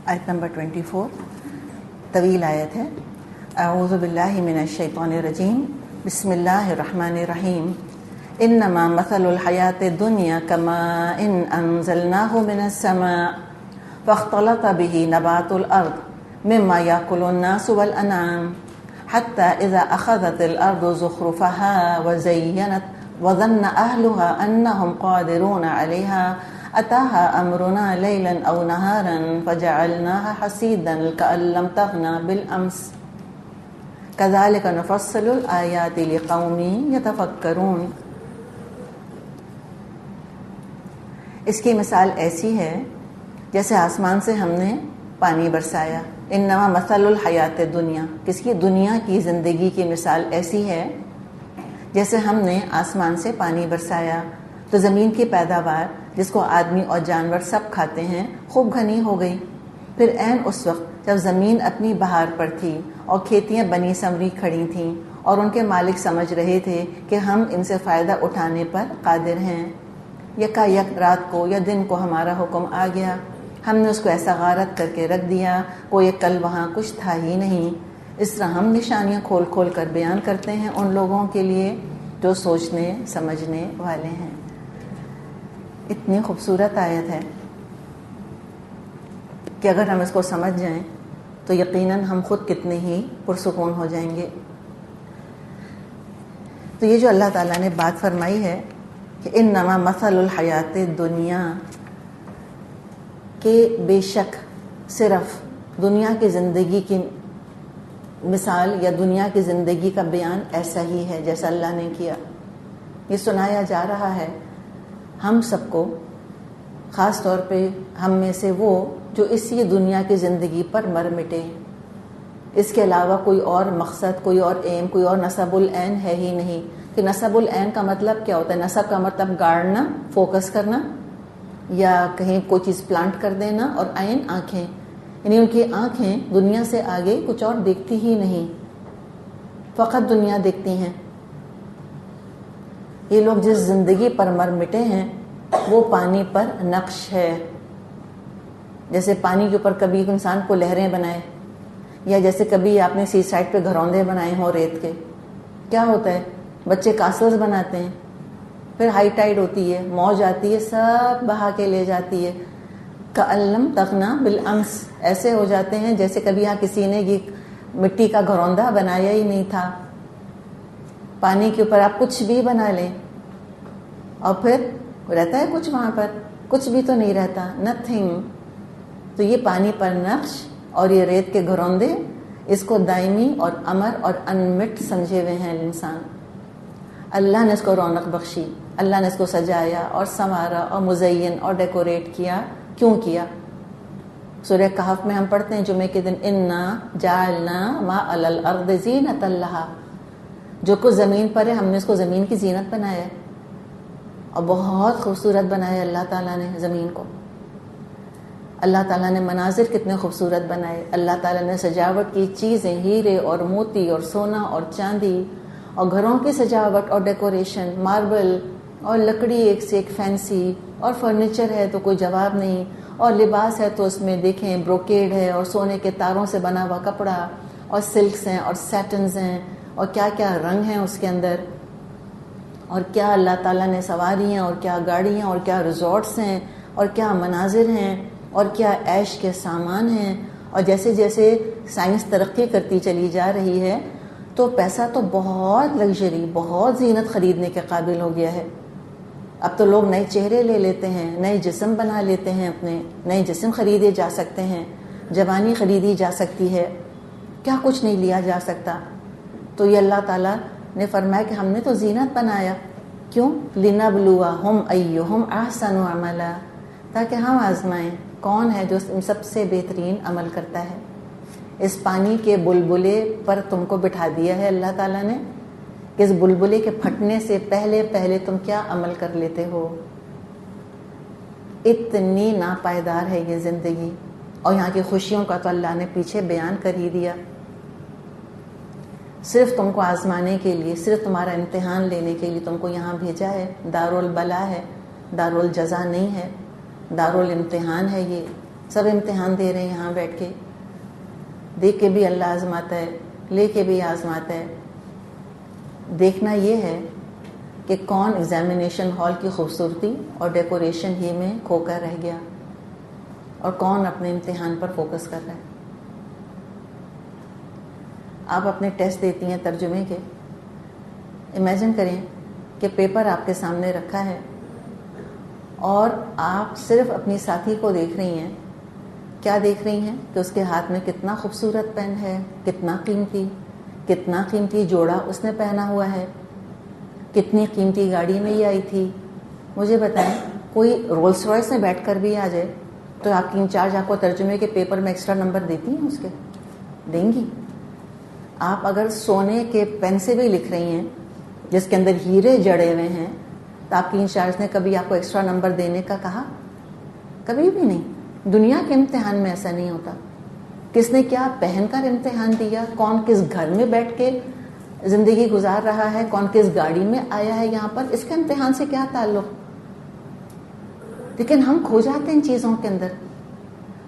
آیت نمبر 24 طویل آیت ہے. اعوذ باللہ من الشیطان الرجیم. بسم اللہ الرحمن الرحیم. انما مثل الحیات الدنیا کماء انزلناہ من السماء فاختلط به نبات الارض مما یاکل الناس والانعام حتى اذا اخذت الارض زخرفها وزینت وظن اهلها انهم قادرون علیها أتاها أمرنا ليلا أو نهارا فجعلناها حصيدا كأن لم تغن بالأمس كذلك نفصل الآيات لقوم يتفكرون. اس کی مثال ایسی ہے جیسے آسمان سے ہم نے پانی برسایا. انما مثل الحیات الدنیا، کس کی؟ دنیا کی زندگی کی مثال ایسی ہے جیسے ہم نے آسمان سے پانی برسایا تو زمین کی پیداوار جس کو آدمی اور جانور سب کھاتے ہیں خوب گھنی ہو گئی. پھر عین اس وقت جب زمین اپنی بہار پر تھی اور کھیتیاں بنی سنوری کھڑی تھیں اور ان کے مالک سمجھ رہے تھے کہ ہم ان سے فائدہ اٹھانے پر قادر ہیں، یکا یک رات کو یا دن کو ہمارا حکم آ گیا، ہم نے اس کو ایسا غارت کر کے رکھ دیا کوئی کل وہاں کچھ تھا ہی نہیں. اس طرح ہم نشانیاں کھول کھول کر بیان کرتے ہیں ان لوگوں کے لیے جو سوچنے سمجھنے والے ہیں. اتنی خوبصورت آیت ہے کہ اگر ہم اس کو سمجھ جائیں تو یقیناً ہم خود کتنے ہی پرسکون ہو جائیں گے. تو یہ جو اللہ تعالیٰ نے بات فرمائی ہے کہ انما مثل الحیات الدنیا، کہ بے شک صرف دنیا کی زندگی کی مثال یا دنیا کی زندگی کا بیان ایسا ہی ہے جیسا اللہ نے کیا. یہ سنایا جا رہا ہے ہم سب کو، خاص طور پہ ہم میں سے وہ جو اسی دنیا کی زندگی پر مر مٹے، اس کے علاوہ کوئی اور مقصد، کوئی اور ایم، کوئی اور نصب العین ہے ہی نہیں. کہ نصب العین کا مطلب کیا ہوتا ہے؟ نصب کا مطلب گاڑنا، فوکس کرنا، یا کہیں کوئی چیز پلانٹ کر دینا، اور عین آنکھیں، یعنی ان کی آنکھیں دنیا سے آگے کچھ اور دیکھتی ہی نہیں، فقط دنیا دیکھتی ہیں. یہ لوگ جس زندگی پر مر مٹے ہیں وہ پانی پر نقش ہے. جیسے پانی کے اوپر کبھی ایک انسان کو لہریں بنائے، یا جیسے کبھی آپ نے سی سائڈ پہ گھروندے بنائے ہوں ریت کے، کیا ہوتا ہے؟ بچے کاسلز بناتے ہیں، پھر ہائی ٹائیڈ ہوتی ہے، موج آتی ہے، سب بہا کے لے جاتی ہے. کأن لم تغن بالامس، ایسے ہو جاتے ہیں جیسے کبھی یہاں کسی نے یہ مٹی کا گھروندہ بنایا ہی نہیں تھا. پانی کے اوپر آپ کچھ بھی بنا لیں اور پھر رہتا ہے کچھ وہاں پر؟ کچھ بھی تو نہیں رہتا، نتھنگ. تو یہ پانی پر نقش اور یہ ریت کے گھروندے، اس کو دائمی اور امر اور انمٹ سمجھے ہوئے ہیں انسان. اللہ نے اس کو رونق بخشی، اللہ نے اس کو سجایا اور سنوارا اور مزین اور ڈیکوریٹ کیا. کیوں کیا؟ سورہ کہف میں ہم پڑھتے ہیں جمعے کے دن، انا جعلنا ما علی الارض زینۃ لہا، جو کچھ زمین پر ہے ہم نے اس کو زمین کی زینت بنایا ہے، اور بہت خوبصورت بنایا اللہ تعالیٰ نے زمین کو. اللہ تعالیٰ نے مناظر کتنے خوبصورت بنائے. اللہ تعالیٰ نے سجاوٹ کی چیزیں، ہیرے اور موتی اور سونا اور چاندی، اور گھروں کی سجاوٹ اور ڈیکوریشن، ماربل اور لکڑی ایک سے ایک فینسی، اور فرنیچر ہے تو کوئی جواب نہیں، اور لباس ہے تو اس میں دیکھیں بروکیڈ ہے اور سونے کے تاروں سے بنا ہوا کپڑا، اور سلکس ہیں اور سیٹنز ہیں، اور کیا کیا رنگ ہیں اس کے اندر، اور کیا اللہ تعالیٰ نے سواریاں اور کیا گاڑیاں اور کیا ریزورٹس ہیں اور کیا مناظر ہیں اور کیا عیش کے سامان ہیں. اور جیسے جیسے سائنس ترقی کرتی چلی جا رہی ہے تو پیسہ تو بہت لگژری، بہت زینت خریدنے کے قابل ہو گیا ہے. اب تو لوگ نئے چہرے لے لیتے ہیں، نئے جسم بنا لیتے ہیں، اپنے نئے جسم خریدے جا سکتے ہیں، جوانی خریدی جا سکتی ہے، کیا کچھ نہیں لیا جا سکتا. تو یہ اللہ تعالیٰ نے فرمایا کہ ہم نے تو زینت بنایا. کیوں؟ لِنَبْلُوَهُمْ أَيُّهُمْ أَحْسَنُ عَمَلًا، تاکہ ہم آزمائیں کون ہے جو سب سے بہترین عمل کرتا ہے. اس پانی کے بلبلے پر تم کو بٹھا دیا ہے اللہ تعالیٰ نے کہ اس بلبلے کے پھٹنے سے پہلے پہلے تم کیا عمل کر لیتے ہو. اتنی ناپائیدار ہے یہ زندگی، اور یہاں کی خوشیوں کا تو اللہ نے پیچھے بیان کر ہی دیا. صرف تم کو آزمانے کے لیے، صرف تمہارا امتحان لینے کے لیے تم کو یہاں بھیجا ہے. دار البلا ہے، دار الجزا نہیں ہے، دار الامتحان ہے یہ. سب امتحان دے رہے ہیں یہاں بیٹھ کے، دیکھ کے بھی اللہ آزماتا ہے، لے کے بھی آزماتا ہے. دیکھنا یہ ہے کہ کون ایگزامینیشن ہال کی خوبصورتی اور ڈیکوریشن ہی میں کھو کر رہ گیا اور کون اپنے امتحان پر فوکس کر رہا ہے. آپ اپنے ٹیسٹ دیتی ہیں ترجمے کے، امیجن کریں کہ پیپر آپ کے سامنے رکھا ہے اور آپ صرف اپنی ساتھی کو دیکھ رہی ہیں. کیا دیکھ رہی ہیں؟ کہ اس کے ہاتھ میں کتنا خوبصورت پین ہے، کتنا قیمتی جوڑا اس نے پہنا ہوا ہے، کتنی قیمتی گاڑی میں یہ آئی تھی. مجھے بتائیں، کوئی رولس رائس میں بیٹھ کر بھی آ جائے تو آپ کی انچارج آپ کو ترجمے کے پیپر میں ایکسٹرا نمبر دیتی ہیں؟ اس کے دیں گی. آپ اگر سونے کے پین سے بھی لکھ رہی ہیں جس کے اندر ہیرے جڑے ہوئے ہیں تو آپ کی انچارج نے کبھی آپ کو ایکسٹرا نمبر دینے کا کہا؟ کبھی بھی نہیں. دنیا کے امتحان میں ایسا نہیں ہوتا. کس نے کیا پہن کر امتحان دیا، کون کس گھر میں بیٹھ کے زندگی گزار رہا ہے، کون کس گاڑی میں آیا ہے یہاں پر، اس کے امتحان سے کیا تعلق. لیکن ہم کھو جاتے ہیں ان چیزوں کے اندر.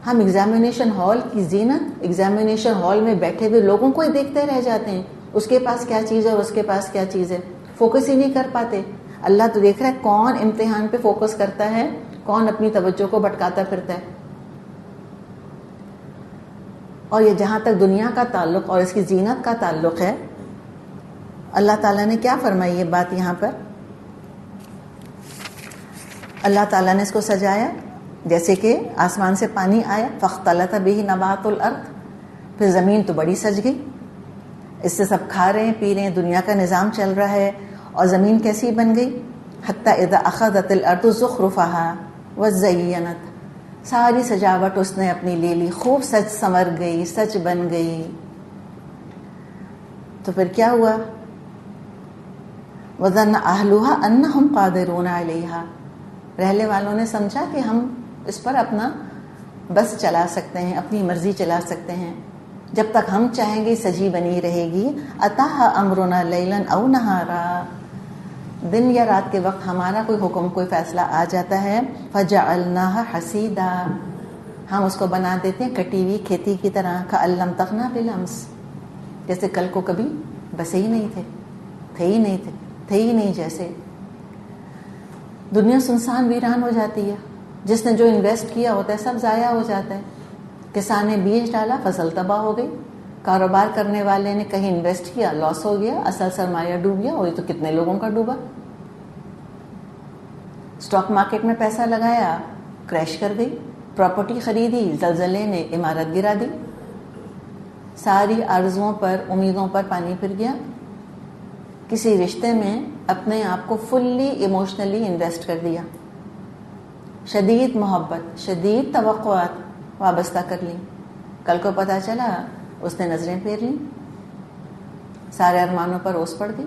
ہم ایگزامینیشن ہال کی زینت، ایگزامینیشن ہال میں بیٹھے ہوئے لوگوں کو ہی دیکھتے رہ جاتے ہیں، اس کے پاس کیا چیز ہے اور اس کے پاس کیا چیز ہے. فوکس ہی نہیں کر پاتے. اللہ تو دیکھ رہا ہے کون امتحان پہ فوکس کرتا ہے، کون اپنی توجہ کو بھٹکاتا پھرتا ہے. اور یہ جہاں تک دنیا کا تعلق اور اس کی زینت کا تعلق ہے، اللہ تعالیٰ نے کیا فرمائی یہ بات یہاں پر؟ اللہ تعالیٰ نے اس کو سجایا جیسے کہ آسمان سے پانی آیا، فاختلط بہ نبات الارض، پھر زمین تو بڑی سج گئی، اس سے سب کھا رہے ہیں پی رہے ہیں، دنیا کا نظام چل رہا ہے. اور زمین کیسی بن گئی؟ حتی اذا اخذت الارض زخرفها وزینت، ساری سجاوٹ اس نے اپنی لے لی، خوب سج سنور گئی، سچ بن گئی. تو پھر کیا ہوا؟ وَظَنَّ أَهْلُهَا أَنَّهُمْ قَادِرُونَ عَلَيْهَا، رہنے والوں نے سمجھا کہ ہم اس پر اپنا بس چلا سکتے ہیں، اپنی مرضی چلا سکتے ہیں، جب تک ہم چاہیں گے سجی بنی رہے گی. أَتَاهَا أَمْرُنَا لَيْلًا أَوْ نَهَارًا، دن یا رات کے وقت ہمارا کوئی حکم، کوئی فیصلہ آ جاتا ہے. فَجَعَلْنَاهَا حَصِيدًا، ہم اس کو بنا دیتے ہیں کٹی ہوئی کھیتی کی طرح. كَأَن لَّمْ تَغْنَ بِالْأَمْسِ، جیسے کل کو کبھی بسے ہی نہیں تھے ہی نہیں جیسے. دنیا سنسان ویران ہو جاتی ہے. جس نے جو انویسٹ کیا ہوتا ہے سب ضائع ہو جاتا ہے. کسان نے بیج ڈالا، فصل تباہ ہو گئی. کاروبار کرنے والے نے کہیں انویسٹ کیا، لاس ہو گیا، اصل سرمایہ ڈوب گیا. اور یہ تو کتنے لوگوں کا ڈوبا. اسٹاک مارکیٹ میں پیسہ لگایا، کریش کر گئی. پراپرٹی خریدی، زلزلے نے عمارت گرا دی. ساری آرزوؤں پر، امیدوں پر پانی پھر گیا. کسی رشتے میں اپنے آپ کو فلی ایموشنلی انویسٹ کر دیا، شدید محبت، شدید توقعات وابستہ کر لیں. کل کو پتہ چلا اس نے نظریں پھیر لیں، سارے ارمانوں پر اوس پڑ گئی.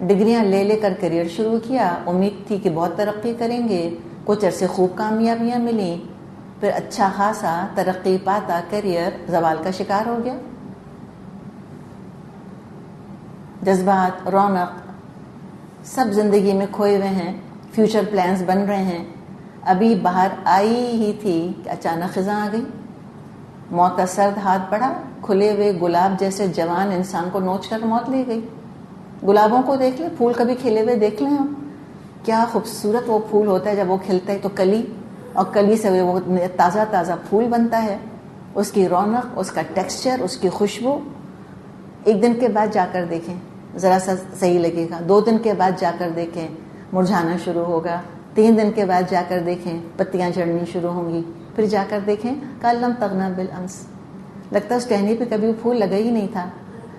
ڈگریاں لے کر کریئر شروع کیا، امید تھی کہ بہت ترقی کریں گے، کچھ عرصے خوب کامیابیاں ملیں، پھر اچھا خاصا ترقی پاتا کریئر زوال کا شکار ہو گیا. جذبات، رونق سب زندگی میں کھوئے ہوئے ہیں. فیوچر پلانز بن رہے ہیں. ابھی باہر آئی ہی تھی کہ اچانک خزاں آ گئی. موت کا سرد ہاتھ بڑھا، کھلے ہوئے گلاب جیسے جوان انسان کو نوچ کر موت لے گئی. گلابوں کو دیکھ لیں، پھول کبھی کھلے ہوئے دیکھ لیں آپ، کیا خوبصورت وہ پھول ہوتا ہے. جب وہ کھلتا ہے تو کلی، اور کلی سے وہ تازہ تازہ پھول بنتا ہے. اس کی رونق، اس کا ٹیکسچر، اس کی خوشبو. ایک دن کے بعد جا کر دیکھیں ذرا سا صحیح لگے گا. 2 دن کے بعد جا کر دیکھیں مرجھانا شروع ہوگا. 3 دن کے بعد جا کر دیکھیں پتیاں جھڑنی شروع ہوں گی. پھر جا کر دیکھیں کَأَن لَّمْ تَغْنَ بِالْأَمْسِ، لگتا ہے اس ٹہنی پہ کبھی وہ پھول لگا ہی نہیں تھا،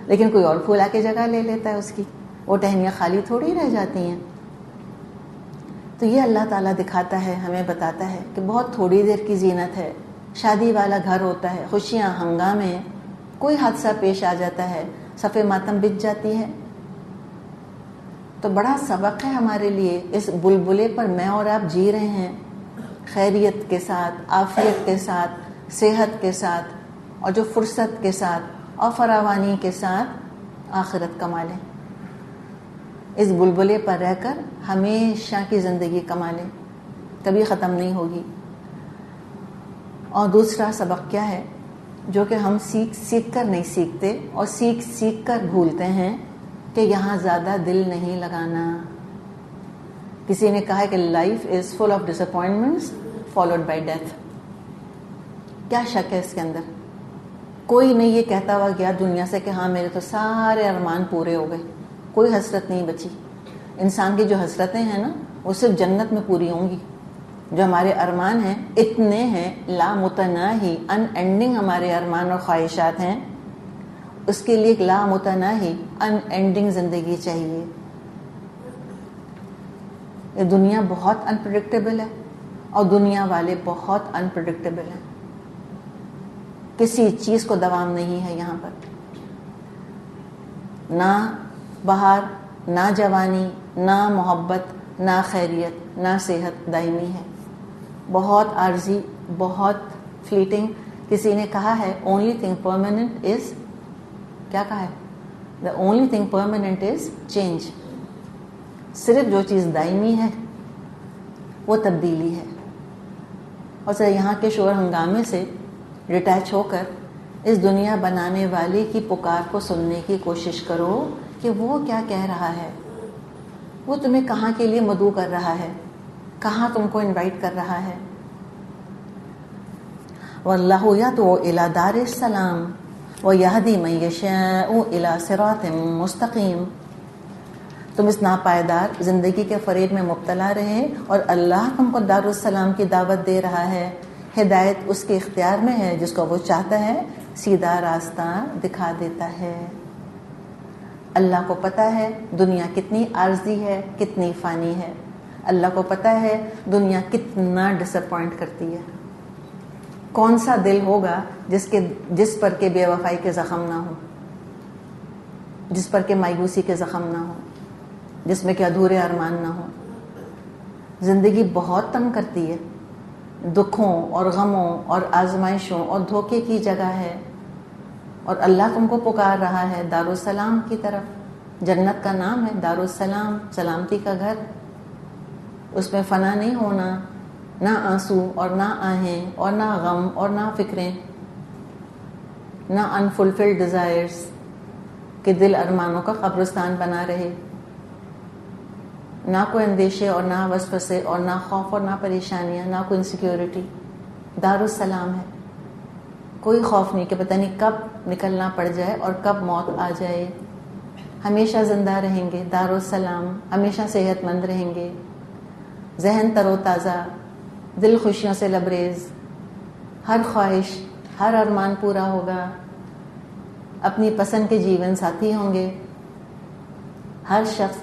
لیکن کوئی اور پھول آ کے جگہ لے لیتا ہے اس کی. وہ ٹہنیاں خالی تھوڑی رہ جاتی ہیں. تو یہ اللہ تعالیٰ دکھاتا ہے، ہمیں بتاتا ہے کہ بہت تھوڑی دیر کی زینت ہے. شادی والا گھر ہوتا ہے، خوشیاں، ہنگامے، کوئی حادثہ پیش آ جاتا ہے، صف ماتم بچ جاتی ہے. تو بڑا سبق ہے ہمارے لیے. اس بلبلے پر میں اور آپ جی رہے ہیں، خیریت کے ساتھ، عافیت کے ساتھ، صحت کے ساتھ، اور جو فرصت کے ساتھ اور فراوانی کے ساتھ آخرت کما لیں. اس بلبلے پر رہ کر ہمیشہ کی زندگی کما لیں، کبھی ختم نہیں ہوگی. اور دوسرا سبق کیا ہے جو کہ ہم سیکھ سیکھ کر نہیں سیکھتے اور سیکھ سیکھ کر بھولتے ہیں کہ یہاں زیادہ دل نہیں لگانا. کسی نے کہا ہے کہ life is full of disappointments followed by death. کیا شک ہے اس کے اندر؟ کوئی نہیں یہ کہتا ہوا گیا دنیا سے کہ ہاں میرے تو سارے ارمان پورے ہو گئے, کوئی حسرت نہیں بچی. انسان کی جو حسرتیں ہیں نا وہ صرف جنت میں پوری ہوں گی. جو ہمارے ارمان ہیں اتنے ہیں, لامتناہی ان اینڈنگ ہمارے ارمان اور خواہشات ہیں. اس کے لیے ایک لامتناہی ان اینڈنگ زندگی چاہیے. یہ دنیا بہت انپریڈکٹیبل ہے اور دنیا والے بہت انپریڈکٹیبل ہیں. کسی چیز کو دوام نہیں ہے یہاں پر, نہ بہار, نہ جوانی, نہ محبت, نہ خیریت, نہ صحت دائمی ہے. بہت عارضی, بہت فلیٹنگ. کسی نے کہا ہے اونلی تھنگ پرماننٹ از, کیا کہا ہے, the only thing permanent is change. صرف جو چیز دائمی ہے وہ تبدیلی ہے. اور سر یہاں کے شور ہنگامے سے ڈٹیچ ہو کر اس دنیا بنانے والے کی پکار کو سننے کی کوشش کرو کہ وہ کیا کہہ رہا ہے, وہ تمہیں کہاں کے لیے مدعو کر رہا ہے, کہاں تم کو انوائٹ کر رہا ہے. واللہ یدعو الی دار السلام ویہدی من یشاء الی صراط مستقیم. تم اس ناپائیدار زندگی کے فریب میں مبتلا رہے اور اللہ تم کو دار السلام کی دعوت دے رہا ہے. ہدایت اس کے اختیار میں ہے, جس کو وہ چاہتا ہے سیدھا راستہ دکھا دیتا ہے. اللہ کو پتہ ہے دنیا کتنی عارضی ہے, کتنی فانی ہے. اللہ کو پتہ ہے دنیا کتنا ڈس اپوائنٹ کرتی ہے. کون سا دل ہوگا جس پر کہ بے وفائی کے زخم نہ ہو, جس پر کہ مایوسی کے زخم نہ ہو, جس میں کہ ادھورے ارمان نہ ہو. زندگی بہت تنگ کرتی ہے, دکھوں اور غموں اور آزمائشوں اور دھوکے کی جگہ ہے. اور اللہ تم کو پکار رہا ہے دار السلام کی طرف. جنت کا نام ہے دار السلام, سلامتی کا گھر. اس میں فنا نہیں ہونا, نہ آنسو اور نہ آہیں اور نہ غم اور نہ فکریں, نہ انفلفلڈ ڈیزائرز کہ دل ارمانوں کا قبرستان بنا رہے. نہ کوئی اندیشے اور نہ وسوسے اور نہ خوف اور نہ پریشانیاں, نہ کوئی انسیکیورٹی. دار السلام ہے. کوئی خوف نہیں کہ پتہ نہیں کب نکلنا پڑ جائے اور کب موت آ جائے. ہمیشہ زندہ رہیں گے دار السلام, ہمیشہ صحت مند رہیں گے, ذہن تر و تازہ, دل خوشیوں سے لبریز, ہر خواہش ہر ارمان پورا ہوگا, اپنی پسند کے جیون ساتھی ہوں گے. ہر شخص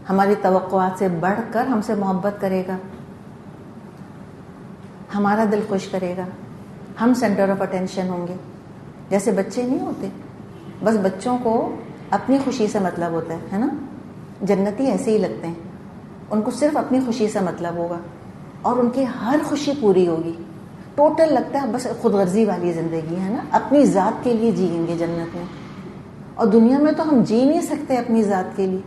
ہماری توقعات سے بڑھ کر ہم سے محبت کرے گا, ہمارا دل خوش کرے گا, ہم سینٹر آف اٹینشن ہوں گے. جیسے بچے نہیں ہوتے, بس بچوں کو اپنی خوشی سے مطلب ہوتا ہے نا. جنتی ایسے ہی لگتے ہیں, ان کو صرف اپنی خوشی سے مطلب ہوگا اور ان کی ہر خوشی پوری ہوگی. ٹوٹل لگتا ہے بس خود غرضی والی زندگی ہے نا, اپنی ذات کے لیے جئیں گے جنت میں. اور دنیا میں تو ہم جی نہیں سکتے اپنی ذات کے لیے.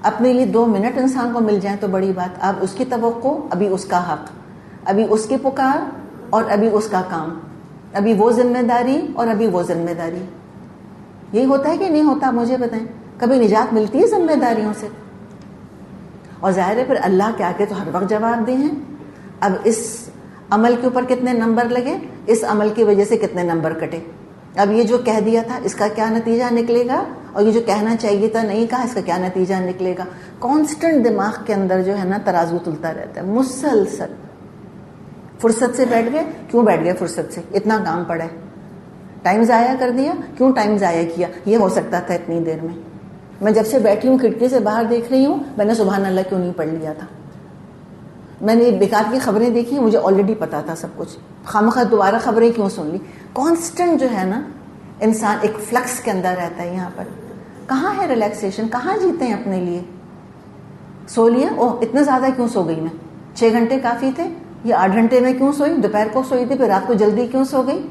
اپنے لیے 2 منٹ انسان کو مل جائیں تو بڑی بات. اب اس کی توقع, ابھی اس کا حق, ابھی اس کی پکار اور ابھی اس کا کام, ابھی وہ ذمہ داری اور ابھی وہ ذمہ داری. یہی ہوتا ہے کہ نہیں ہوتا؟ مجھے بتائیں, کبھی نجات ملتی ہے ذمہ داریوں سے؟ اور ظاہر ہے پھر اللہ کے آگے تو ہر وقت جواب دیں ہیں. اب اس عمل کے اوپر کتنے نمبر لگے, اس عمل کی وجہ سے کتنے نمبر کٹے. اب یہ جو کہہ دیا تھا اس کا کیا نتیجہ نکلے گا, اور یہ جو کہنا چاہیے تھا نہیں کہا اس کا کیا نتیجہ نکلے گا. کانسٹنٹ دماغ کے اندر جو ہے نا ترازو تلتا رہتا ہے مسلسل. فرصت سے بیٹھ گئے, کیوں بیٹھ گئے فرصت سے, اتنا کام پڑا ہے. ٹائم ضائع کر دیا, کیوں ٹائم ضائع کیا, یہ ہو سکتا تھا اتنی دیر میں. میں جب سے بیٹھی ہوں کھڑکی سے باہر دیکھ رہی ہوں, میں نے سبحان اللہ کیوں نہیں پڑھ لیا تھا. میں نے بیکار کی خبریں دیکھی, مجھے آلریڈی پتا تھا سب کچھ, خامخواہ دوبارہ خبریں کیوں سن لی. کانسٹنٹ جو ہے نا انسان ایک فلکس کے اندر رہتا ہے. یہاں پر کہاں ہے ریلیکسیشن, کہاں جیتے ہیں اپنے لیے. سو لیا, اوہ اتنا زیادہ کیوں سو گئی میں, 6 گھنٹے کافی تھے, یہ 8 گھنٹے میں کیوں سوئی, دوپہر کو سوئی تھی پھر رات کو جلدی کیوں سو گئی.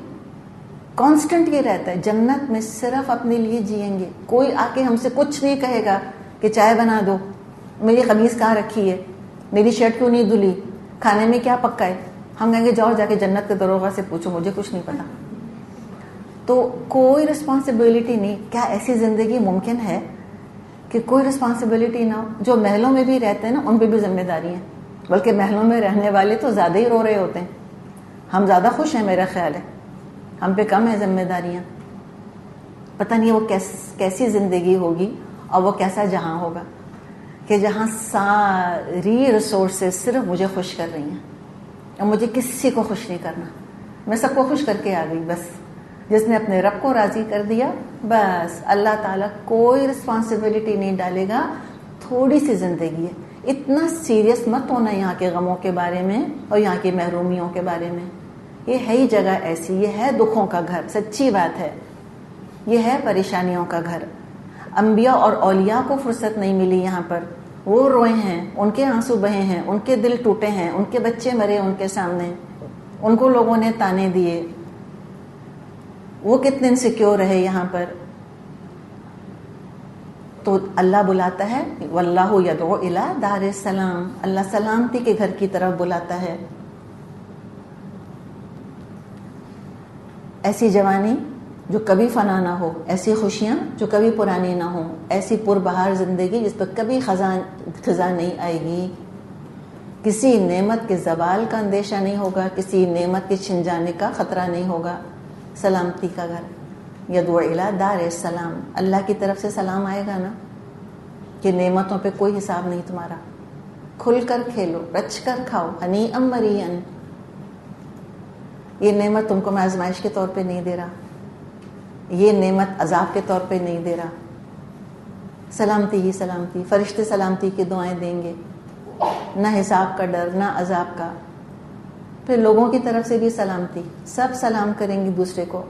کانسٹنٹ یہ رہتا ہے. جنت میں صرف اپنے لیے جئیں گے. کوئی آ کے ہم سے کچھ نہیں کہے گا کہ چائے بنا دو, میری قمیص کہاں رکھی ہے, میری شرٹ کیوں نہیں دھلی, کھانے میں کیا پکا ہے. ہم کہیں گے جاؤ جا کے جنت کے دروغہ سے پوچھو، مجھے کچھ نہیں پتا. تو کوئی رسپانسبلٹی نہیں. کیا ایسی زندگی ممکن ہے کہ کوئی رسپانسبلٹی نہ ہو؟ جو محلوں میں بھی رہتے ہیں نا ان پہ بھی ذمہ داری ہیں، بلکہ محلوں میں رہنے والے تو زیادہ ہی رو رہے ہوتے ہیں. ہم زیادہ خوش ہیں میرا خیال ہے، ہم پہ کم ہیں ذمہ داریاں. پتہ نہیں وہ کیسی زندگی ہوگی اور وہ کیسا جہاں ہوگا کہ جہاں ساری ریسورسز صرف مجھے خوش کر رہی ہیں اور مجھے کسی کو خوش نہیں کرنا. میں سب کو خوش کر کے آ گئی. بس جس نے اپنے رب کو راضی کر دیا، بس اللہ تعالیٰ کوئی رسپانسبلٹی نہیں ڈالے گا. تھوڑی سی زندگی ہے، اتنا سیریس مت ہونا یہاں کے غموں کے بارے میں اور یہاں کی محرومیوں کے بارے میں. یہ ہے ہی جگہ ایسی، یہ ہے دکھوں کا گھر. سچی بات ہے، یہ ہے پریشانیوں کا گھر. انبیاء اور اولیاء کو فرصت نہیں ملی یہاں پر. وہ روئے ہیں، ان کے آنسو بہے ہیں، ان کے دل ٹوٹے ہیں، ان کے بچے مرے ان کے سامنے، ان کو لوگوں نے تانے دیے. وہ کتنے انسیکیور رہے یہاں پر. تو اللہ بلاتا ہے، واللہ یدعو الی دار السلام، اللہ سلامتی کے گھر کی طرف بلاتا ہے. ایسی جوانی جو کبھی فنا نہ ہو، ایسی خوشیاں جو کبھی پرانی نہ ہوں، ایسی پربہار زندگی جس پر کبھی خزاں نہیں آئے گی. کسی نعمت کے زوال کا اندیشہ نہیں ہوگا، کسی نعمت کے چھن جانے کا خطرہ نہیں ہوگا. سلامتی کا گھر. یدعو الی دار السلام، اللہ کی طرف سے سلام آئے گا نا کہ نعمتوں پہ کوئی حساب نہیں تمہارا. کھل کر کھیلو، رچ کر کھاؤ، ہنیئا مریئا. یہ نعمت تم کو میں آزمائش کے طور پہ نہیں دے رہا، یہ نعمت عذاب کے طور پہ نہیں دے رہا. سلامتی ہی سلامتی. فرشتے سلامتی کی دعائیں دیں گے، نہ حساب کا ڈر، نہ عذاب کا. پھر لوگوں کی طرف سے بھی سلامتی، سب سلام کریں گے دوسرے کو.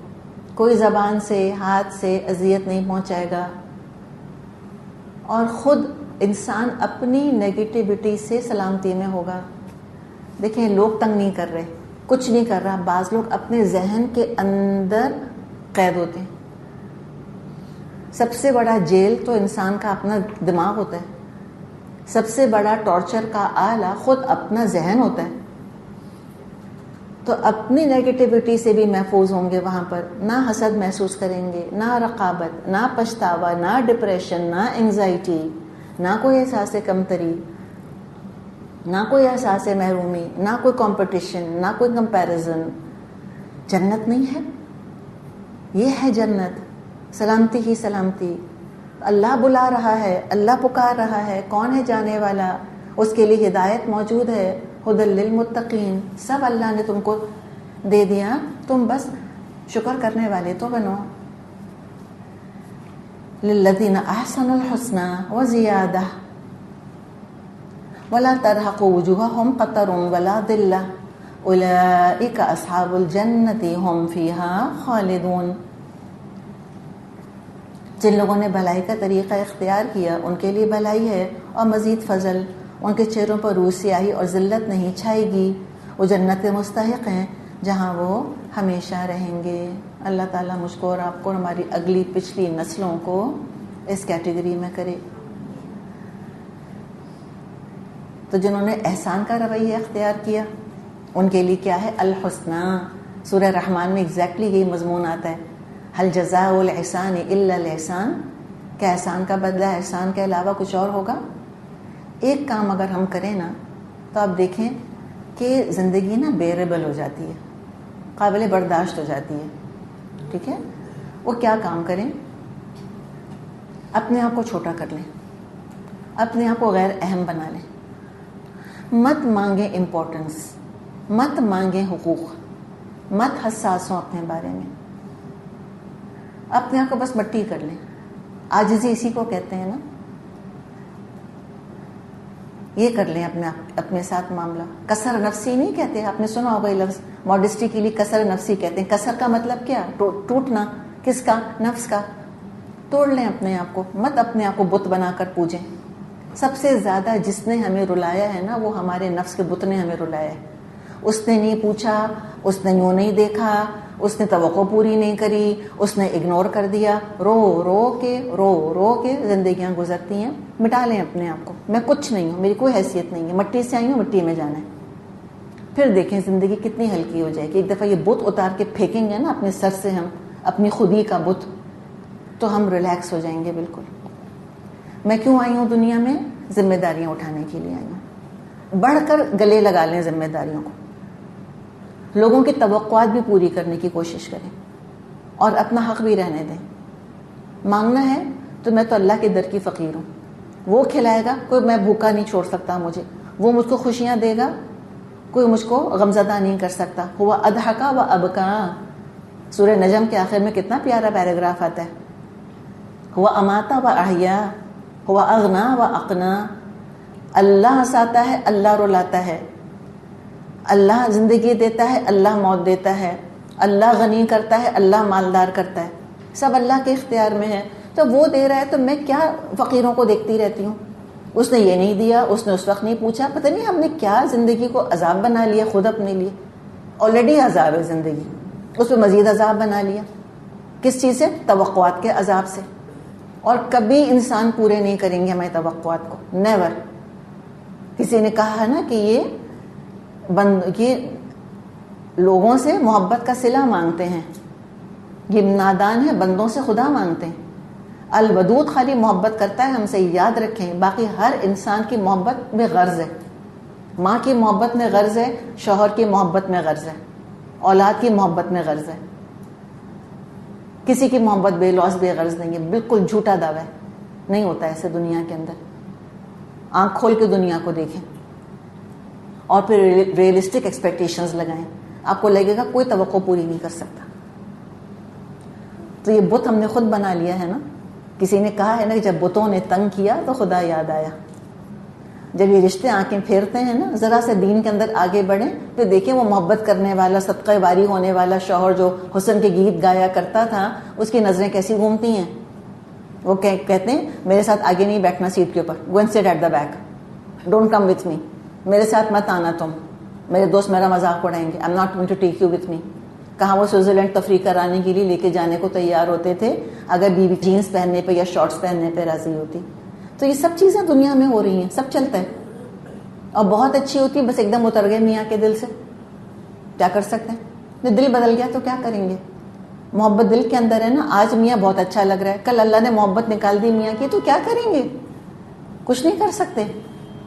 کوئی زبان سے، ہاتھ سے اذیت نہیں پہنچائے گا. اور خود انسان اپنی نیگیٹیوٹی سے سلامتی میں ہوگا. دیکھیں لوگ تنگ نہیں کر رہے، کچھ نہیں کر رہا. بعض لوگ اپنے ذہن کے اندر قید ہوتے ہیں. سب سے بڑا جیل تو انسان کا اپنا دماغ ہوتا ہے. سب سے بڑا ٹارچر کا آلہ خود اپنا ذہن ہوتا ہے. تو اپنی نیگیٹیوٹی سے بھی محفوظ ہوں گے وہاں پر. نہ حسد محسوس کریں گے، نہ رقابت، نہ پچھتاوا، نہ ڈپریشن، نہ انگزائٹی، نہ کوئی احساس کمتری، نہ کوئی احساس محرومی، نہ کوئی کمپٹیشن، نہ کوئی کمپیریزن. جنت نہیں ہے؟ یہ ہے جنت. سلامتی ہی سلامتی. اللہ بلا رہا ہے، اللہ پکار رہا ہے. کون ہے جانے والا؟ اس کے لیے ہدایت موجود ہے. ہدی للمتقین. سب اللہ نے تم کو دے دیا، تم بس شکر کرنے والے تو بنو. للذین احسنوا الحسنى وزیادہ ولا ترهق وجوههم قتر ولا ذلة اولئک اصحاب الجنة هم فیها خالدون. جن لوگوں نے بھلائی کا طریقہ اختیار کیا ان کے لیے بھلائی ہے اور مزید فضل. ان کے چہروں پر روح سیاہی اور ذلت نہیں چھائے گی. وہ جنت کے مستحق ہیں جہاں وہ ہمیشہ رہیں گے. اللہ تعالیٰ مجھ کو اور آپ کو اور ہماری اگلی پچھلی نسلوں کو اس کیٹیگری میں کرے. تو جنہوں نے احسان کا رویہ اختیار کیا ان کے لیے کیا ہے؟ الحسنہ. سورہ رحمان میں ایگزیکٹلی یہی مضمون آتا ہے. هل جزاء الاحسان الا الاحسان. کیا احسان کا بدلہ احسان کے علاوہ کچھ اور ہوگا؟ ایک کام اگر ہم کریں نا تو آپ دیکھیں کہ زندگی نا بیئریبل ہو جاتی ہے، قابل برداشت ہو جاتی ہے. ٹھیک ہے؟ وہ کیا کام کریں؟ اپنے آپ کو چھوٹا کر لیں، اپنے آپ کو غیر اہم بنا لیں. مت مانگیں امپورٹنس، مت مانگیں حقوق، مت حساس ہوں اپنے بارے میں. اپنے آپ کو بس مٹی کر لیں. عاجزی اسی کو کہتے ہیں نا. یہ کر لیں اپنے ساتھ معاملہ. کسر نفسی نہیں کہتے، آپ نے سنا ہوگا یہ لفظ. ماڈسٹی کے لیے کسر نفسی کہتے ہیں. کسر کا مطلب کیا؟ ٹوٹنا. کس کا؟ نفس کا. توڑ لیں اپنے آپ کو. مت اپنے آپ کو بت بنا کر پوجیں. سب سے زیادہ جس نے ہمیں رلایا ہے نا وہ ہمارے نفس کے بت نے ہمیں رلایا ہے. اس نے نہیں پوچھا، اس نے یوں نہیں دیکھا، اس نے توقع پوری نہیں کری، اس نے اگنور کر دیا. رو رو کے زندگیاں گزرتی ہیں. مٹا لیں اپنے آپ کو. میں کچھ نہیں ہوں، میری کوئی حیثیت نہیں ہے. مٹی سے آئی ہوں، مٹی میں جانا ہے. پھر دیکھیں زندگی کتنی ہلکی ہو جائے گی. ایک دفعہ یہ بت اتار کے پھینکیں گے نا اپنے سر سے ہم, اپنی خودی کا بت, تو ہم ریلیکس ہو جائیں گے بالکل. میں کیوں آئی ہوں دنیا میں؟ ذمہ داریاں اٹھانے کے لیے آئی ہوں. بڑھ کر گلے لگا لیں ذمہ داریوں کو, لوگوں کی توقعات بھی پوری کرنے کی کوشش کریں اور اپنا حق بھی رہنے دیں. مانگنا ہے تو میں تو اللہ کے در کی فقیر ہوں, وہ کھلائے گا, کوئی میں بھوکا نہیں چھوڑ سکتا مجھے, وہ مجھ کو خوشیاں دے گا, کوئی مجھ کو غمزدہ نہیں کر سکتا. ہوا اضحکا و ابکا, سورہ نجم کے آخر میں کتنا پیارا پیراگراف آتا ہے. ہوا اماتا و احیا, ہوا اغنا و اقنا, اللہ ہنساتا ہے, اللہ رلاتا ہے, اللہ زندگی دیتا ہے, اللہ موت دیتا ہے, اللہ غنی کرتا ہے, اللہ مالدار کرتا ہے, سب اللہ کے اختیار میں ہے. تو وہ دے رہا ہے تو میں کیا فقیروں کو دیکھتی رہتی ہوں, اس نے یہ نہیں دیا, اس نے اس وقت نہیں پوچھا. پتہ نہیں ہم نے کیا زندگی کو عذاب بنا لیا خود اپنے لیے. آلریڈی عذاب ہے زندگی, اس پہ مزید عذاب بنا لیا. کس چیز سے؟ توقعات کے عذاب سے. اور کبھی انسان پورے نہیں کریں گے ہماری توقعات کو, نیور. کسی نے کہا ہے نا کہ یہ لوگوں سے محبت کا صلہ مانگتے ہیں, یہ نادان ہے, بندوں سے خدا مانگتے ہیں. الودود خالی محبت کرتا ہے ہم سے, یاد رکھیں. باقی ہر انسان کی محبت میں غرض ہے. ماں کی محبت میں غرض ہے, شوہر کی محبت میں غرض ہے, اولاد کی محبت میں غرض ہے. کسی کی محبت بے لوث بے غرض نہیں ہے, بالکل جھوٹا دعویٰ ہے. نہیں ہوتا ایسے دنیا کے اندر. آنکھ کھول کے دنیا کو دیکھیں اور پھر ریئلسٹک ایکسپیکٹیشنز لگائیں. آپ کو لگے گا کوئی توقع پوری نہیں کر سکتا. تو یہ بت ہم نے خود بنا لیا ہے نا. کسی نے کہا ہے نا کہ جب بتوں نے تنگ کیا تو خدا یاد آیا. جب یہ رشتے آنکھیں پھیرتے ہیں نا, ذرا سے دین کے اندر آگے بڑھیں تو دیکھیں وہ محبت کرنے والا, صدقہ واری ہونے والا شوہر جو حسن کے گیت گایا کرتا تھا, اس کی نظریں کیسی گھومتی ہیں. وہ کہتے ہیں میرے ساتھ آگے نہیں بیٹھنا سیٹ کے اوپر, go and sit at the back, don't come with me, میرے ساتھ مت آنا تم, میرے دوست میرا مذاق اڑائیں گے, I am not going to take you with me. کہاں وہ سوئٹزرلینڈ تفریح کرانے کے لیے لے کے جانے کو تیار ہوتے تھے اگر بیوی جینس پہننے پہ یا شارٹس پہننے پہ راضی ہوتی. تو یہ سب چیزیں دنیا میں ہو رہی ہیں, سب چلتا ہے اور بہت اچھی ہوتی ہے. بس ایک دم اتر گئے میاں کے دل سے, کیا کر سکتے ہیں؟ دل بدل گیا تو کیا کریں گے؟ محبت دل کے اندر ہے نا. آج میاں بہت اچھا لگ رہا ہے, کل اللہ نے محبت نکال دی میاں کی, تو کیا کریں گے؟ کچھ نہیں کر سکتے.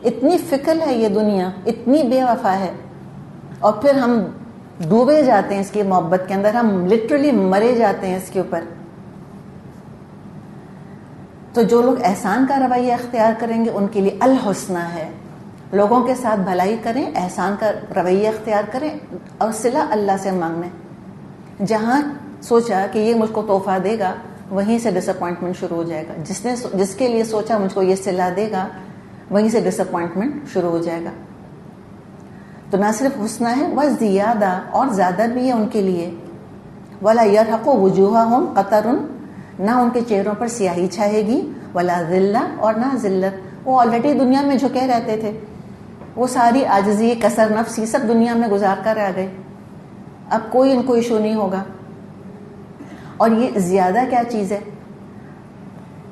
اتنی فکر ہے یہ دنیا, اتنی بے وفا ہے. اور پھر ہم ڈوبے جاتے ہیں اس کی محبت کے اندر, ہم لٹرلی مرے جاتے ہیں اس کے اوپر. تو جو لوگ احسان کا رویہ اختیار کریں گے ان کے لیے الحسنہ ہے. لوگوں کے ساتھ بھلائی کریں, احسان کا رویہ اختیار کریں اور صلہ اللہ سے مانگنے. جہاں سوچا کہ یہ مجھ کو تحفہ دے گا, وہیں سے ڈس اپوائنٹمنٹ شروع ہو جائے گا. جس کے لیے سوچا مجھ کو یہ صلہ دے گا, وہیں سے ڈس اپوائنٹمنٹ شروع ہو جائے گا. تو نہ صرف حسنہ ہے, وہ زیادہ اور زیادہ بھی ہے ان کے لیے. ولا یرحق وجوہہم قطر, نہ ان کے چہروں پر سیاہی چھائے گی. ولا ذلہ, اور نہ ذلت. وہ آلریڈی دنیا میں جھکے رہتے تھے, وہ ساری عاجزی کسر نفسی سب دنیا میں گزار کر آ گئے. اب کوئی ان کو ایشو نہیں ہوگا. اور یہ زیادہ کیا چیز ہے؟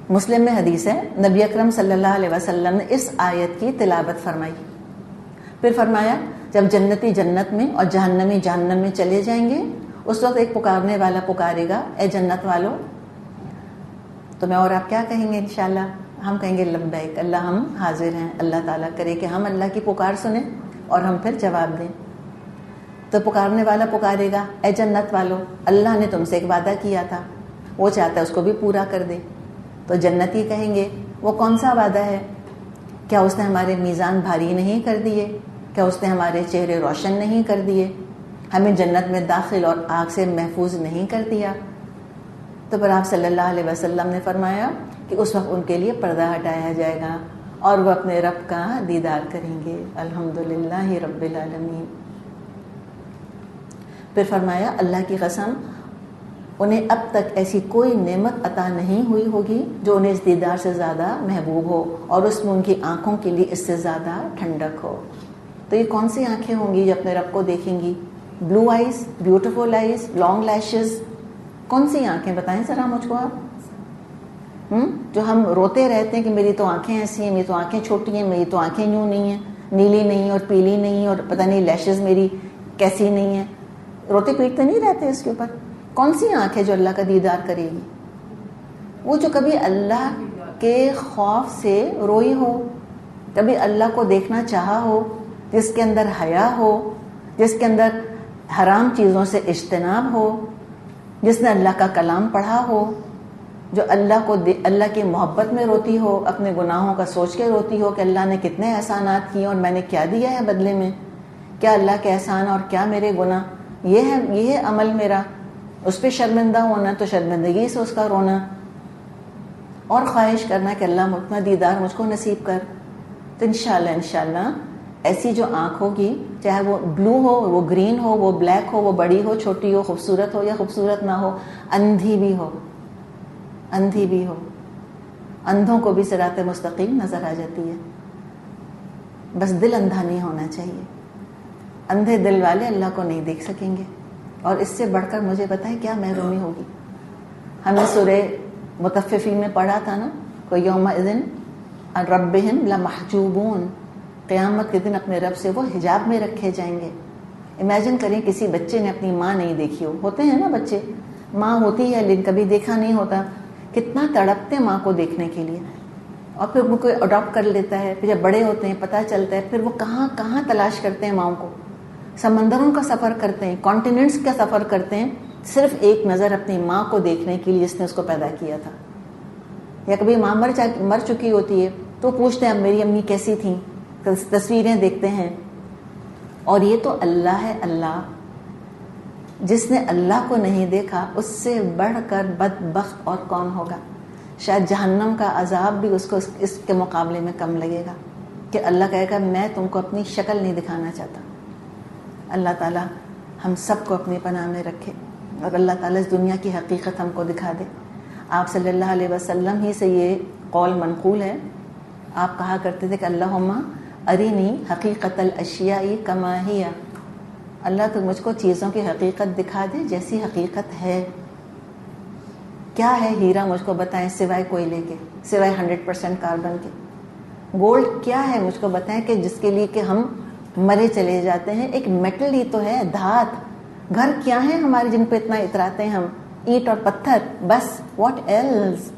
مسلم میں حدیث ہے, نبی اکرم صلی اللہ علیہ وسلم نے اس آیت کی تلاوت فرمائی. پھر فرمایا جب جنتی جنت میں اور جہنمی جہنم میں چلے جائیں گے, اس وقت ایک پکارنے والا پکارے گا, اے جنت والو. تو میں اور آپ کیا کہیں گے؟ انشاءاللہ ہم کہیں گے لبیک, اللہ ہم حاضر ہیں. اللہ تعالیٰ کرے کہ ہم اللہ کی پکار سنیں اور ہم پھر جواب دیں. تو پکارنے والا پکارے گا, اے جنت والو, اللہ نے تم سے ایک وعدہ کیا تھا, وہ چاہتا ہے اس کو بھی پورا کر دے. تو جنتی کہیں گے وہ کون سا وعدہ ہے؟ کیا اس نے ہمارے میزان بھاری نہیں کر دیے؟ کیا اس نے ہمارے چہرے روشن نہیں کر دیے؟ ہمیں جنت میں داخل اور آگ سے محفوظ نہیں کر دیا؟ تو پھر آپ صلی اللہ علیہ وسلم نے فرمایا کہ اس وقت ان کے لیے پردہ ہٹایا جائے گا اور وہ اپنے رب کا دیدار کریں گے. الحمدللہ رب العالمین. پھر فرمایا اللہ کی قسم, انہیں اب تک ایسی کوئی نعمت عطا نہیں ہوئی ہوگی جو انہیں اس دیدار سے زیادہ محبوب ہو اور اس میں ان کی آنکھوں کے لیے اس سے زیادہ ٹھنڈک ہو. تو یہ کون سی آنکھیں ہوں گی جو اپنے رب کو دیکھیں گی؟ Blue eyes, beautiful eyes, long lashes, کون سی آنکھیں بتائیں ذرا مجھ کو آپ. جو ہم روتے رہتے ہیں کہ میری تو آنکھیں ایسی ہیں, میری تو آنکھیں چھوٹی ہیں, میری تو آنکھیں یوں نہیں ہیں. نیلی نہیں اور پیلی نہیں اور پتہ نہیں لیشز میری کیسی نہیں ہیں. روتے پیٹتے نہیں رہتے اس کے اوپر. کون سی آنکھ ہے جو اللہ کا دیدار کرے گی؟ وہ جو کبھی اللہ کے خوف سے روئی ہو, کبھی اللہ کو دیکھنا چاہا ہو, جس کے اندر حیا ہو, جس کے اندر حرام چیزوں سے اجتناب ہو, جس نے اللہ کا کلام پڑھا ہو, جو اللہ کی محبت میں روتی ہو, اپنے گناہوں کا سوچ کے روتی ہو کہ اللہ نے کتنے احسانات کیے اور میں نے کیا دیا ہے بدلے میں, کیا اللہ کے احسان اور کیا میرے گناہ, یہ ہے عمل میرا. اس پہ شرمندہ ہونا تو شرمندگی سے اس کا رونا, اور خواہش کرنا کہ اللہ اپنا دیدار مجھ کو نصیب کر. تو انشاءاللہ ایسی جو آنکھ ہوگی, چاہے وہ بلو ہو, وہ گرین ہو, وہ بلیک ہو, وہ بڑی ہو, چھوٹی ہو, خوبصورت ہو یا خوبصورت نہ ہو, اندھی بھی ہو, اندھوں کو بھی صراط مستقیم نظر آ جاتی ہے. بس دل اندھا نہیں ہونا چاہیے. اندھے دل والے اللہ کو نہیں دیکھ سکیں گے. اور اس سے بڑھ کر مجھے بتائیں کیا محرومی ہوگی. ہمیں سورہ مطففین میں پڑھا تھا نا, کو یومئذ عن ربہم لمحجوبون, قیامت کے دن اپنے رب سے وہ حجاب میں رکھے جائیں گے. امیجن کریں کسی بچے نے اپنی ماں نہیں دیکھی ہو, ہوتے ہیں نا بچے, ماں ہوتی ہے لیکن کبھی دیکھا نہیں ہوتا, کتنا تڑپتے ماں کو دیکھنے کے لیے, اور پھر ان کو اڈاپٹ کر لیتا ہے. پھر جب بڑے ہوتے ہیں پتہ چلتا ہے, پھر وہ کہاں کہاں تلاش کرتے ہیں ماؤں کو, سمندروں کا سفر کرتے ہیں, کانٹیننٹس کا سفر کرتے ہیں, صرف ایک نظر اپنی ماں کو دیکھنے کے لیے جس نے اس کو پیدا کیا تھا. یا کبھی ماں مر چکی ہوتی ہے تو پوچھتے ہیں اب میری امی کیسی تھیں, تصویریں دیکھتے ہیں. اور یہ تو اللہ ہے. اللہ جس نے اللہ کو نہیں دیکھا اس سے بڑھ کر بدبخت اور کون ہوگا. شاید جہنم کا عذاب بھی اس کو اس کے مقابلے میں کم لگے گا کہ اللہ کہے گا میں تم کو اپنی شکل نہیں دکھانا چاہتا. اللہ تعالیٰ ہم سب کو اپنی پناہ میں رکھے اور اللہ تعالیٰ اس دنیا کی حقیقت ہم کو دکھا دے. آپ صلی اللہ علیہ وسلم ہی سے یہ قول منقول ہے. آپ کہا کرتے تھے کہ اللہم ارینی حقیقت الاشیاء کما ہی, اللہ تو مجھ کو چیزوں کی حقیقت دکھا دے جیسی حقیقت ہے. کیا ہے ہیرا مجھ کو بتائیں سوائے کوئلے کے, سوائے 100% کاربن کے. گولڈ کیا ہے مجھ کو بتائیں کہ جس کے لیے کہ ہم مرے چلے جاتے ہیں. ایک میٹل ہی تو ہے, دھات. گھر کیا ہے ہمارے جن پہ اتنا اتراتے ہیں ہم, اینٹ اور پتھر بس. واٹ ایلس,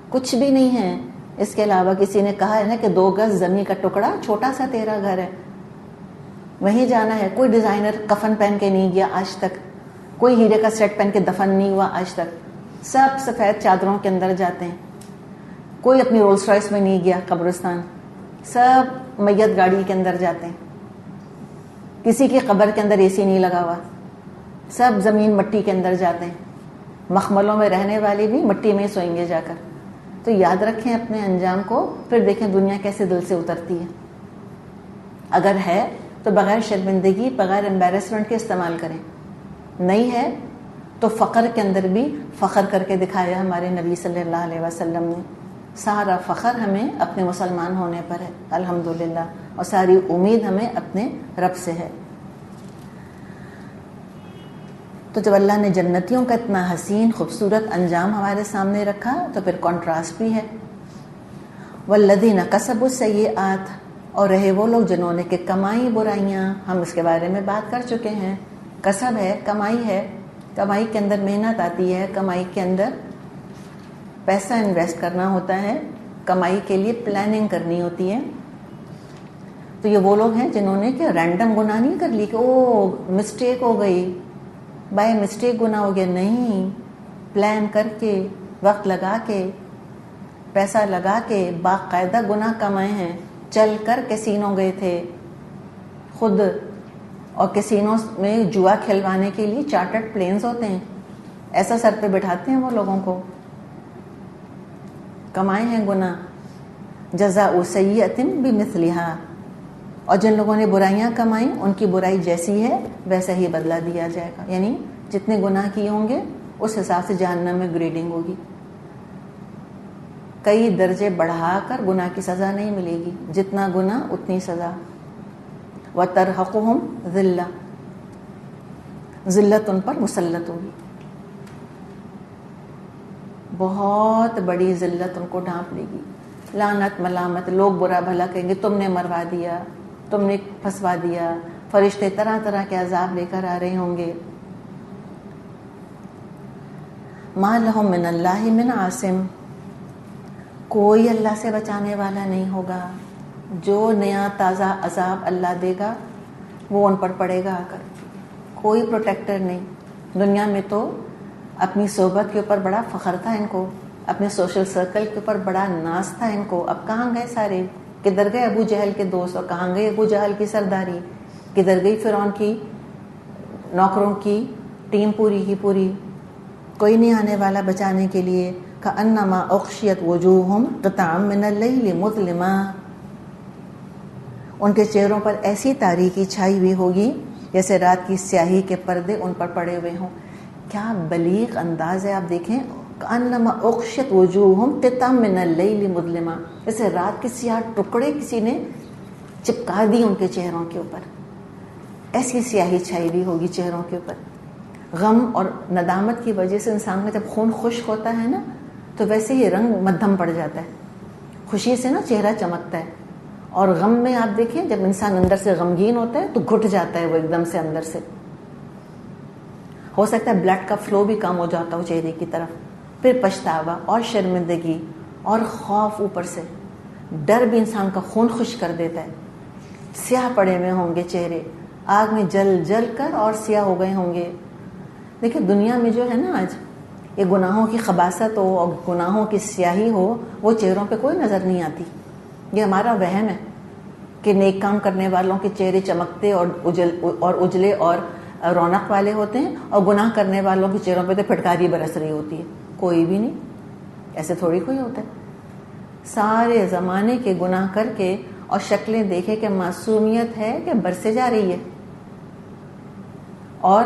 کچھ بھی نہیں ہے اس کے علاوہ. کسی نے کہا ہے نا کہ 2 گز زمین کا ٹکڑا, چھوٹا سا تیرا گھر ہے, وہیں جانا ہے. کوئی ڈیزائنر کفن پہن کے نہیں گیا آج تک, کوئی ہیرے کا سیٹ پہن کے دفن نہیں ہوا آج تک. سب سفید چادروں کے اندر جاتے ہیں. کوئی اپنی رولس رائس میں نہیں گیا قبرستان, سب میت گاڑی کے اندر جاتے ہیں. کسی کی قبر کے اندر اے سی نہیں لگا ہوا, سب زمین مٹی کے اندر جاتے ہیں. مخملوں میں رہنے والے بھی مٹی میں سوئیں گے جا کر. تو یاد رکھیں اپنے انجام کو, پھر دیکھیں دنیا کیسے دل سے اترتی ہے. اگر ہے تو بغیر شرمندگی, بغیر امبیرسمنٹ کے استعمال کریں. نہیں ہے تو فخر کے اندر بھی فخر کر کے دکھایا ہمارے نبی صلی اللہ علیہ وسلم نے. سارا فخر ہمیں اپنے مسلمان ہونے پر ہے الحمدللہ, اور ساری امید ہمیں اپنے رب سے ہے. تو جب اللہ نے جنتیوں کا اتنا حسین خوبصورت انجام ہمارے سامنے رکھا تو پھر کنٹراسٹ بھی ہے. والذین کسبوا السیئات, اور رہے وہ لوگ جنہوں نے کہ کمائی برائیاں. ہم اس کے بارے میں بات کر چکے ہیں. کسب ہے, کمائی ہے. کمائی کے اندر محنت آتی ہے, کمائی کے اندر پیسہ انویسٹ کرنا ہوتا ہے, کمائی کے لیے پلاننگ کرنی ہوتی ہے. تو یہ وہ لوگ ہیں جنہوں نے کہ رینڈم گناہ نہیں کر لی کہ او مسٹیک ہو گئی, بائی مسٹیک گناہ ہو گیا. نہیں, پلان کر کے, وقت لگا کے, پیسہ لگا کے باقاعدہ گناہ کمائے ہیں. چل کر کیسینو گئے تھے خود, اور کیسینو میں جوا کھلوانے کے لیے چارٹرڈ پلینز ہوتے ہیں, ایسا سر پہ بٹھاتے ہیں وہ لوگوں کو. کمائے ہیں گناہ. جزاء سیئۃ بمثلھا, اور جن لوگوں نے برائیاں کمائیں ان کی برائی جیسی ہے ویسا ہی بدلہ دیا جائے گا. یعنی جتنے گناہ کیے ہوں گے اس حساب سے جہنم میں گریڈنگ ہوگی. کئی درجے بڑھا کر گناہ کی سزا نہیں ملے گی, جتنا گناہ اتنی سزا. وَتَرْهَقُهُمْ ذِلَّةٌ, ذلت ان پر مسلط ہوگی, بہت بڑی ذلت ان کو ڈھانپ لے گی. لعنت ملامت, لوگ برا بھلا کہیں گے تم نے مروا دیا, تم نے پھنسوا دیا. فرشتے طرح طرح کے عذاب لے کر آ رہے ہوں گے. ما لہم من اللہ من عاصم, کوئی اللہ سے بچانے والا نہیں ہوگا. جو نیا تازہ عذاب اللہ دے گا وہ ان پر پڑے گا آ کر. کوئی پروٹیکٹر نہیں. دنیا میں تو اپنی صحبت کے اوپر بڑا فخر تھا ان کو, اپنے سوشل سرکل کے اوپر بڑا ناز تھا ان کو. اب کہاں گئے سارے؟ کدھر گئے ابو جہل کے دوست, اور کہاں گئے ابو جہل کی سرداری, کدھر گئی فرعون کی نوکروں کی ٹیم پوری کی پوری. کوئی نہیں آنے والا بچانے کے لیے. کأنما اغشیت وجوہہم قطعا من اللیل مظلما, ان کے چہروں پر ایسی تاریکی چھائی ہوئی ہوگی جیسے رات کی سیاہی کے پردے ان پر پڑے ہوئے ہوں. کیا بلیغ انداز ہے, آپ دیکھیں. کأنما اغشیت وجوہہم قطعا من اللیل مظلما, جیسے رات کے سیاہ ٹکڑے کسی نے چپکا دی ان کے چہروں کے اوپر. ایسی سیاہی چھائی ہوئی ہوگی چہروں کے اوپر. غم اور ندامت کی وجہ سے انسان کا جب خون خشک ہوتا ہے نا تو ویسے ہی رنگ مدھم پڑ جاتا ہے. خوشی سے نا چہرہ چمکتا ہے, اور غم میں آپ دیکھیں جب انسان اندر سے غمگین ہوتا ہے تو گھٹ جاتا ہے وہ ایک دم سے اندر سے. ہو سکتا ہے بلڈ کا فلو بھی کم ہو جاتا ہو چہرے کی طرف. پھر پچھتاوا اور شرمندگی اور خوف, اوپر سے ڈر بھی انسان کا خون خشک کر دیتا ہے. سیاہ پڑے ہوئے ہوں گے چہرے, آگ میں جل جل کر اور سیاہ ہو گئے ہوں گے. دیکھیں دنیا میں جو ہے نا آج یہ گناہوں کی خباثت ہو اور گناہوں کی سیاہی ہو, وہ چہروں پہ کوئی نظر نہیں آتی. یہ ہمارا وہم ہے کہ نیک کام کرنے والوں کے چہرے چمکتے اور اجلے اور رونق والے ہوتے ہیں, اور گناہ کرنے والوں کے چہروں پہ تو پھٹکاری برس رہی ہوتی ہے. کوئی بھی نہیں, ایسے تھوڑی کوئی ہوتا ہے. سارے زمانے کے گناہ کر کے اور شکلیں دیکھے کہ معصومیت ہے کہ برسے جا رہی ہے. اور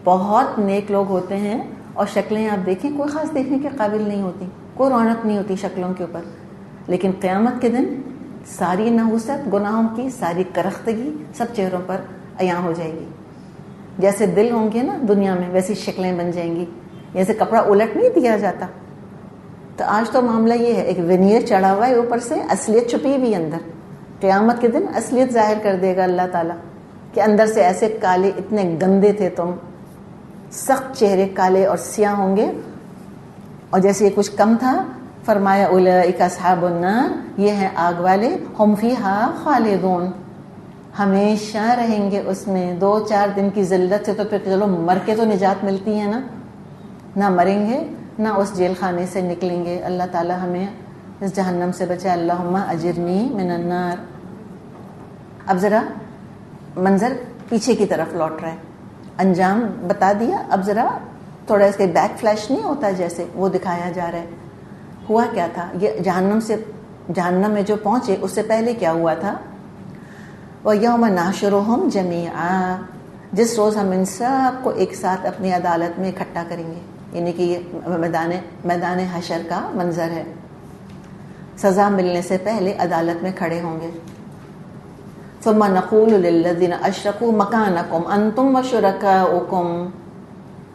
بہت نیک لوگ ہوتے ہیں اور شکلیں آپ دیکھیں کوئی خاص دیکھنے کے قابل نہیں ہوتی, کوئی رونق نہیں ہوتی شکلوں کے اوپر. لیکن قیامت کے دن ساری نحوست گناہوں کی, ساری کرختگی سب چہروں پر عیاں ہو جائے گی. جیسے دل ہوں گے نا دنیا میں ویسی شکلیں بن جائیں گی. جیسے کپڑا الٹ نہیں دیا جاتا, تو آج تو معاملہ یہ ہے, ایک ونیئر چڑھا ہوا ہے اوپر سے, اصلیت چھپی بھی اندر. قیامت کے دن اصلیت ظاہر کر دے گا اللہ تعالیٰ کہ اندر سے ایسے کالے, اتنے گندے تھے تم. سخت چہرے کالے اور سیاہ ہوں گے. اور جیسے یہ کچھ کم تھا, فرمایا اولئک اصحاب النار, یہ ہیں آگ والے, ہم فیہا خالدون, ہمیشہ رہیں گے اس میں. 2-4 دن کی ذلت سے تو پھر چلو مر کے تو نجات ملتی ہے نا, نہ مریں گے نہ اس جیل خانے سے نکلیں گے. اللہ تعالی ہمیں اس جہنم سے بچائے. اللہم اجرنی من النار. اب ذرا منظر پیچھے کی طرف لوٹ رہا ہے, انجام بتا دیا, اب ذرا تھوڑا اس کے بیک فلیش نہیں ہوتا جیسے, وہ دکھایا جا رہا ہے. ہوا کیا تھا, یہ جہنم میں جو پہنچے اس سے پہلے کیا ہوا تھا. وَيَوْمَ نَحْشُرُهُمْ جَمِيعًا, جس روز ہم ان سب کو ایک ساتھ اپنی عدالت میں اکٹھا کریں گے. یعنی کہ یہ میدان حشر کا منظر ہے. سزا ملنے سے پہلے عدالت میں کھڑے ہوں گے. ثم نقول للذین اشرکوا مکانکم انتم وشرکاؤکم,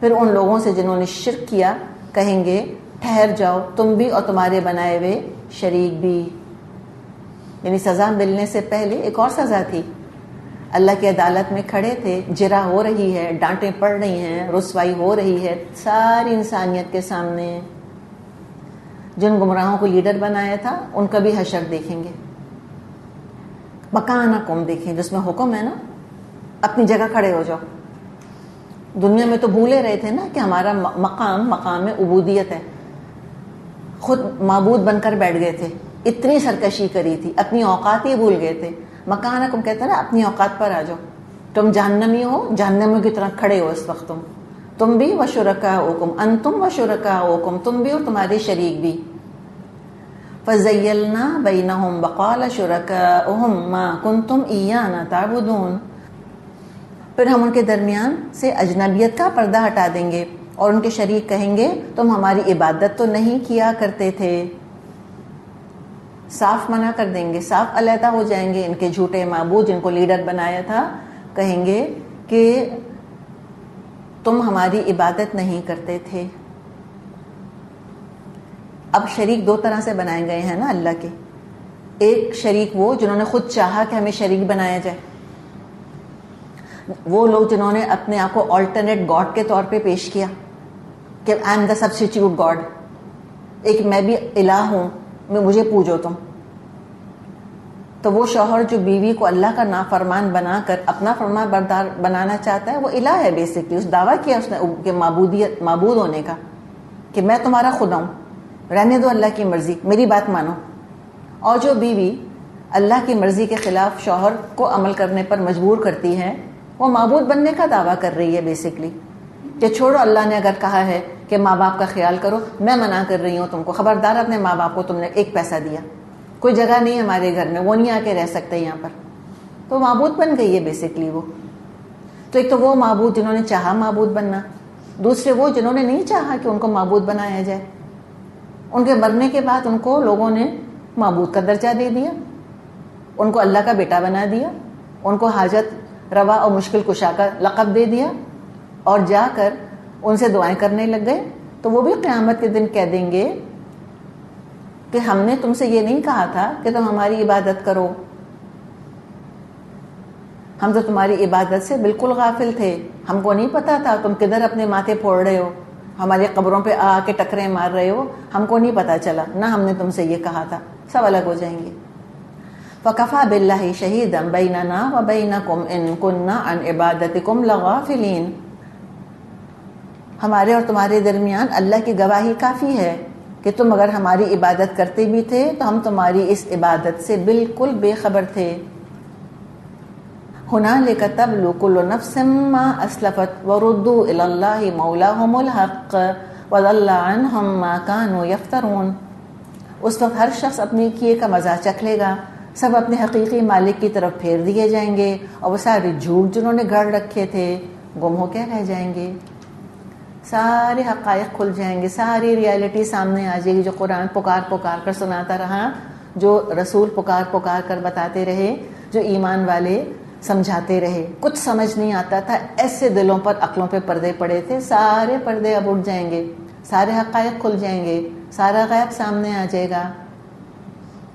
پھر ان لوگوں سے جنہوں نے شرک کیا کہیں گے ٹھہر جاؤ تم بھی اور تمہارے بنائے ہوئے شریک بھی. یعنی سزا ملنے سے پہلے ایک اور سزا تھی. اللہ کی عدالت میں کھڑے تھے, جرا ہو رہی ہے, ڈانٹیں پڑ رہی ہیں, رسوائی ہو رہی ہے ساری انسانیت کے سامنے. جن گمراہوں کو لیڈر بنایا تھا ان کا بھی حشر دیکھیں گے. مکانکم دیکھیں, جس میں حکم ہے نا اپنی جگہ کھڑے ہو جاؤ. دنیا میں تو بھولے رہے تھے نا کہ ہمارا مقام عبودیت ہے. خود معبود بن کر بیٹھ گئے تھے, اتنی سرکشی کری تھی, اپنی اوقات ہی بھول گئے تھے. مکانکم کہتے ہیں نا اپنی اوقات پر آ جاؤ. تم جہنمی ہو, جہنمیوں کی طرح کھڑے ہو اس وقت. تم بھی وشرکاؤکم انتم وشرکاؤکم, تم بھی اور تمہارے شریک بھی. فَزَيَّلْنَا بَيْنَهُمْ وَقَالَ شُرَكَاؤُهُمْ مَا كُنْتُمْ إِيَّانَا تَعْبُدُونَ, پھر ہم ان کے درمیان سے اجنبیت کا پردہ ہٹا دیں گے اور ان کے شریک کہیں گے تم ہماری عبادت تو نہیں کیا کرتے تھے. صاف منع کر دیں گے, صاف علیحدہ ہو جائیں گے. ان کے جھوٹے معبود جن کو لیڈر بنایا تھا کہیں گے کہ تم ہماری عبادت نہیں کرتے تھے. اب شریک 2 طرح سے بنائے گئے ہیں نا اللہ کے. ایک شریک وہ جنہوں نے خود چاہا کہ ہمیں شریک بنایا جائے، وہ لوگ جنہوں نے اپنے آپ کو آلٹرنیٹ گاڈ کے طور پہ پیش کیا کہ I am the substitute God, ایک میں بھی الہ ہوں، مجھے پوجو تم. تو وہ شوہر جو بیوی کو اللہ کا نافرمان بنا کر اپنا فرما بردار بنانا چاہتا ہے وہ الہ ہے بیسکلی. اس دعویٰ کیا اس نے کہ معبود ہونے کا، کہ میں تمہارا خدا ہوں، رہنے دو اللہ کی مرضی، میری بات مانو. اور جو بیوی اللہ کی مرضی کے خلاف شوہر کو عمل کرنے پر مجبور کرتی ہے وہ معبود بننے کا دعویٰ کر رہی ہے بیسکلی، کہ چھوڑو اللہ نے اگر کہا ہے کہ ماں باپ کا خیال کرو، میں منع کر رہی ہوں تم کو، خبردار اپنے ماں باپ کو تم نے ایک پیسہ دیا، کوئی جگہ نہیں ہمارے گھر میں، وہ نہیں آ کے رہ سکتے یہاں پر. تو معبود بن گئی ہے بیسکلی وہ. تو ایک تو وہ معبود جنہوں نے چاہا معبود بننا، دوسرے وہ جنہوں نے نہیں چاہا کہ ان کو معبود بنایا جائے. ان کے مرنے کے بعد ان کو لوگوں نے معبود کا درجہ دے دیا، ان کو اللہ کا بیٹا بنا دیا، ان کو حاجت روا اور مشکل کشا کا لقب دے دیا، اور جا کر ان سے دعائیں کرنے لگ گئے. تو وہ بھی قیامت کے دن کہہ دیں گے کہ ہم نے تم سے یہ نہیں کہا تھا کہ تم ہماری عبادت کرو، ہم تو تمہاری عبادت سے بالکل غافل تھے، ہم کو نہیں پتا تھا تم کدھر اپنے ماتھے پھوڑ رہے ہو، ہماری قبروں پہ آ کے ٹکریں مار رہے ہو، ہم کو نہیں پتا چلا، نہ ہم نے تم سے یہ کہا تھا. سب الگ ہو جائیں گے. فَكَفَى بِاللَّهِ شَهِيدًا بَيْنَنَا وَبَيْنَكُمْ إِن كُنَّا عَنْ عِبَادَتِكُمْ لَغَافِلِينَ. ہمارے اور تمہارے درمیان اللہ کی گواہی کافی ہے کہ تم اگر ہماری عبادت کرتے بھی تھے تو ہم تمہاری اس عبادت سے بالکل بے خبر تھے. هُنَالِكَ تَبْلُو كُلُّ نَفْسٍ مَّا أَسْلَفَتْ وَرُدُّوا إِلَى اللَّهِ مَوْلَاهُمُ الْحَقِّ وَضَلَّ عَنْهُم مَّا كَانُوا يَفْتَرُونَ. اس وقت ہر شخص اپنے کیے کا مزہ چکھ لے گا، سب اپنے حقیقی مالک کی طرف پھیر دیے جائیں گے، اور وہ سارے جھوٹ جنہوں نے گھڑ رکھے تھے گم ہو کے رہ جائیں گے. سارے حقائق کھل جائیں گے، ساری ریالٹی سامنے آ جائے گی، جو قرآن پکار پکار کر سناتا رہا، جو رسول پکار پکار کر بتاتے رہے، جو ایمان والے سمجھاتے رہے. کچھ سمجھ نہیں آتا تھا، ایسے دلوں پر عقلوں پہ پردے پڑے تھے، سارے پردے اب اٹھ جائیں گے، سارے حقائق کھل جائیں گے، سارا غیب سامنے آ جائے گا،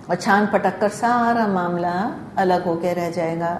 اور چھان پٹک کر سارا معاملہ الگ ہو کے رہ جائے گا.